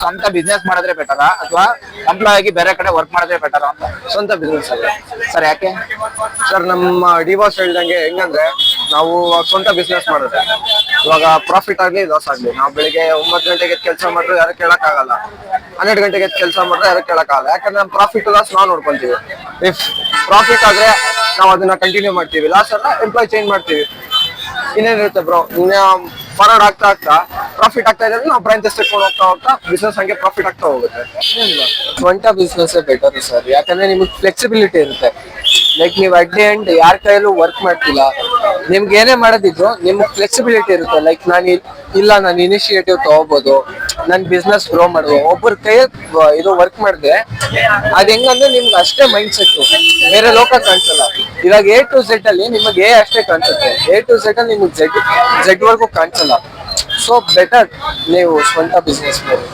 ಸ್ವಂತ ಬಿಸ್ನೆಸ್ ಮಾಡಿದ್ರೆ ಬೆಟರಾ ಅಥವಾ ಎಂಪ್ಲಾಯ್ ಆಗಿ ಬೇರೆ ಕಡೆ ವರ್ಕ್ ಮಾಡಿದ್ರೆ ಬೆಟರಾ ಅಂತ? ಸ್ವಂತ ಬಿಸ್ನೆಸ್ ಅಲ್ಲ ಸರ್ ಯಾಕೆ? ಸರ್. ನಮ್ಮ ಡಿವೋರ್ಸ್ ಹೇಳ್ದಂಗೆ ಹೆಂಗಂದ್ರೆ ನಾವು ಸ್ವಂತ ಬಿಸ್ನೆಸ್ ಮಾಡಿದ್ರೆ ಇವಾಗ ಪ್ರಾಫಿಟ್ ಆಗ್ಲಿ ಲಾಸ್ ಆಗ್ಲಿ ನಾವು ಬೆಳಿಗ್ಗೆ 9 ಗಂಟೆಗೆ ಕೆಲಸ ಮಾಡಿದ್ರೆ ಯಾರು ಕೇಳಕ್ ಆಗಲ್ಲ, 12 ಗಂಟೆಗೆ ಕೆಲಸ ಮಾಡಿದ್ರೆ ಯಾರು ಕೇಳಕ್ ಆಗಲ್ಲ. ಯಾಕಂದ್ರೆ ನಮ್ಮ ಪ್ರಾಫಿಟ್ ಲಾಸ್ ನಾವು ನೋಡ್ಕೊಂತೀವಿ. ಇಫ್ ಪ್ರಾಫಿಟ್ ಆದ್ರೆ ನಾವು ಅದನ್ನ ಕಂಟಿನ್ಯೂ ಮಾಡ್ತೀವಿ, ಲಾಸ್ ಅಲ್ಲ ಎಂಪ್ಲಾಯ್ ಚೇಂಜ್ ಮಾಡ್ತೀವಿ. ಇನ್ನೇನಿರುತ್ತೆ ಬ್ರೋ, ಫಾರ್ವರ್ಡ್ ಆಗ್ತಾ ಆಗ್ತಾ ಪ್ರಾಫಿಟ್ ಆಗ್ತಾ ಇದೆ, ನಾವು ಬ್ರಾಂಚಸ್ ತೆಕ್ಕೊಂಡು ಹೋಗ್ತಾ ಹೋಗ್ತಾ ಬಿಸ್ನೆಸ್ ಹಂಗೆ ಪ್ರಾಫಿಟ್ ಆಗ್ತಾ ಹೋಗುತ್ತೆ. ಸ್ವಂತ ಬಿಸ್ನೆಸ್ ಬೆಟರ್ ಸರ್. ಯಾಕಂದ್ರೆ ನಿಮಗೆ ಫ್ಲೆಕ್ಸಿಬಿಲಿಟಿ ಇರುತ್ತೆ. ಲೈಕ್ ನೀವು ಅಟ್ ದಿ ಎಂಡ್ ಯಾರ ಕೈಯಲ್ಲೂ ವರ್ಕ್ ಮಾಡ್ತಿಲ್ಲ, ನಿಮ್ಗೆ ಏನೇ ಮಾಡೋದಿದ್ರು ನಿಮ್ಗೆ ಫ್ಲೆಕ್ಸಿಬಿಲಿಟಿ ಇರುತ್ತೆ. ಲೈಕ್ ನಾನು ಇನಿಷಿಯೇಟಿವ್ ತಗೋಬಹುದು, ನನ್ ಬಿಸ್ನೆಸ್ ಗ್ರೋ ಮಾಡ್ಬೋದು. ಒಬ್ಬರ ಕೈಯಲ್ಲಿ ಇದು ವರ್ಕ್ ಮಾಡಿದ್ರೆ ಅದ್ ಹೆಂಗಂದ್ರೆ ನಿಮ್ಗೆ ಅಷ್ಟೇ ಮೈಂಡ್ ಸೆಟ್, ಬೇರೆ ಲೋಕ ಕಾಣಿಸಲ್ಲ. ಇವಾಗ A to Z ಅಲ್ಲಿ ನಿಮಗೆ A ಅಷ್ಟೇ ಕಾಣಿಸುತ್ತೆ, A to Z ಅಲ್ಲಿ ನಿಮ್ಗೆ Z ವರ್ಗೂ ಕಾಣಿಸಲ್ಲ. ಸೊ ಬೆಟರ್ ನೀವು ಸ್ವಂತ ಬಿಸ್ನೆಸ್ ಮಾಡಿ.